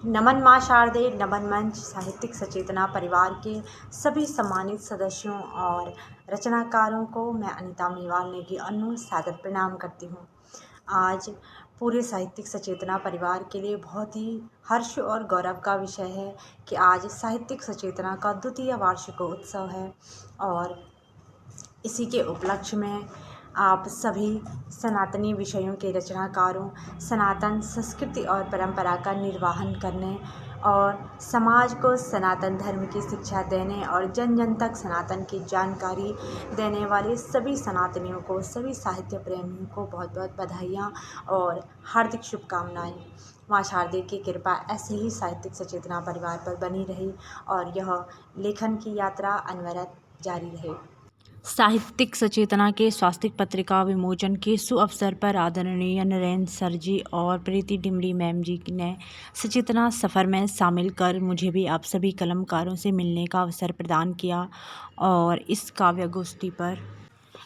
नमन माँ शारदे। नमन मंच साहित्यिक सचेतना परिवार के सभी सम्मानित सदस्यों और रचनाकारों को मैं अनीता मेवाल नेगी अन्नू सादर प्रणाम करती हूँ। आज पूरे साहित्यिक सचेतना परिवार के लिए बहुत ही हर्ष और गौरव का विषय है कि आज साहित्यिक सचेतना का द्वितीय वार्षिकोत्सव है और इसी के उपलक्ष्य में आप सभी सनातनी विषयों के रचनाकारों, सनातन संस्कृति और परंपरा का निर्वहन करने और समाज को सनातन धर्म की शिक्षा देने और जन जन तक सनातन की जानकारी देने वाले सभी सनातनियों को, सभी साहित्य प्रेमियों को बहुत बहुत बधाइयाँ और हार्दिक शुभकामनाएं। माँ शारदे की कृपा ऐसे ही साहित्यिक सचेतना परिवार पर बनी रही और यह लेखन की यात्रा अनवरत जारी रहे। साहित्यिक सचेतना के स्वास्तिक पत्रिका विमोचन के सुअवसर पर आदरणीय नरेंद्र सर जी और प्रीति डिमरी मैम जी ने सचेतना सफ़र में शामिल कर मुझे भी आप सभी कलमकारों से मिलने का अवसर प्रदान किया और इस काव्य गोष्ठी पर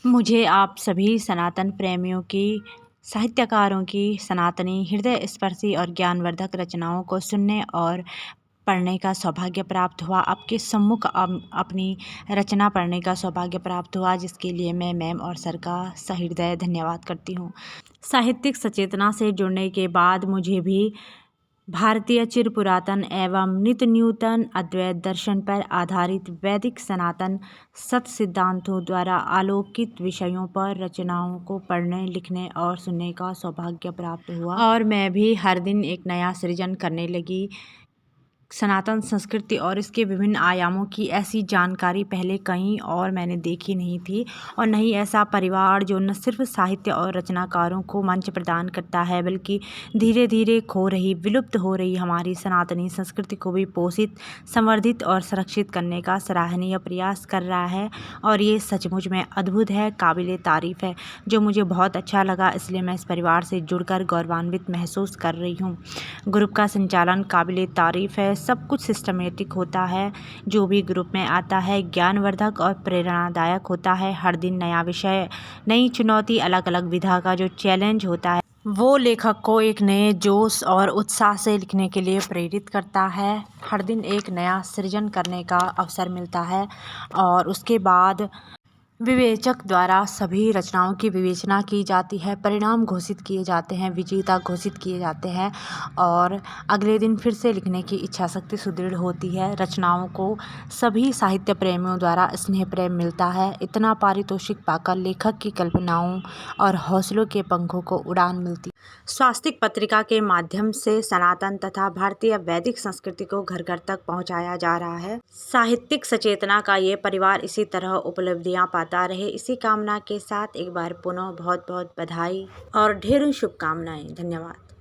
मुझे आप सभी सनातन प्रेमियों की, साहित्यकारों की सनातनी हृदय स्पर्शी और ज्ञानवर्धक रचनाओं को सुनने और पढ़ने का सौभाग्य प्राप्त हुआ। आपके सम्मुख अपनी रचना पढ़ने का सौभाग्य प्राप्त हुआ, जिसके लिए मैं मैम और सर का सहृदय धन्यवाद करती हूँ। साहित्यिक सचेतना से जुड़ने के बाद मुझे भी भारतीय चिर पुरातन एवं नित्य नूतन अद्वैत दर्शन पर आधारित वैदिक सनातन सत सिद्धांतों द्वारा आलोकित विषयों पर रचनाओं को पढ़ने, लिखने और सुनने का सौभाग्य प्राप्त हुआ और मैं भी हर दिन एक नया सृजन करने लगी। सनातन संस्कृति और इसके विभिन्न आयामों की ऐसी जानकारी पहले कहीं और मैंने देखी नहीं थी और न ही ऐसा परिवार जो न सिर्फ साहित्य और रचनाकारों को मंच प्रदान करता है बल्कि धीरे धीरे खो रही, विलुप्त हो रही हमारी सनातनी संस्कृति को भी पोषित, संवर्धित और संरक्षित करने का सराहनीय प्रयास कर रहा है और ये सचमुच में अद्भुत है, काबिले तारीफ़ है, जो मुझे बहुत अच्छा लगा। इसलिए मैं इस परिवार से जुड़कर गौरवान्वित महसूस कर रही हूँ। ग्रुप का संचालन काबिले तारीफ़ है, सब कुछ सिस्टमेटिक होता है, जो भी ग्रुप में आता है ज्ञानवर्धक और प्रेरणादायक होता है। हर दिन नया विषय, नई चुनौती, अलग अलग विधा का जो चैलेंज होता है वो लेखक को एक नए जोश और उत्साह से लिखने के लिए प्रेरित करता है। हर दिन एक नया सृजन करने का अवसर मिलता है और उसके बाद विवेचक द्वारा सभी रचनाओं की विवेचना की जाती है, परिणाम घोषित किए जाते हैं, विजेता घोषित किए जाते हैं और अगले दिन फिर से लिखने की इच्छा शक्ति सुदृढ़ होती है। रचनाओं को सभी साहित्य प्रेमियों द्वारा स्नेह प्रेम मिलता है। इतना पारितोषिक पाकर लेखक की कल्पनाओं और हौसलों के पंखों को उड़ान मिलती। स्वास्तिक पत्रिका के माध्यम से सनातन तथा भारतीय वैदिक संस्कृति को घर घर तक पहुंचाया जा रहा है। साहित्यिक सचेतना का ये परिवार इसी तरह उपलब्धियां पाता रहे, इसी कामना के साथ एक बार पुनः बहुत बहुत बधाई और ढेरों शुभकामनाएं। धन्यवाद।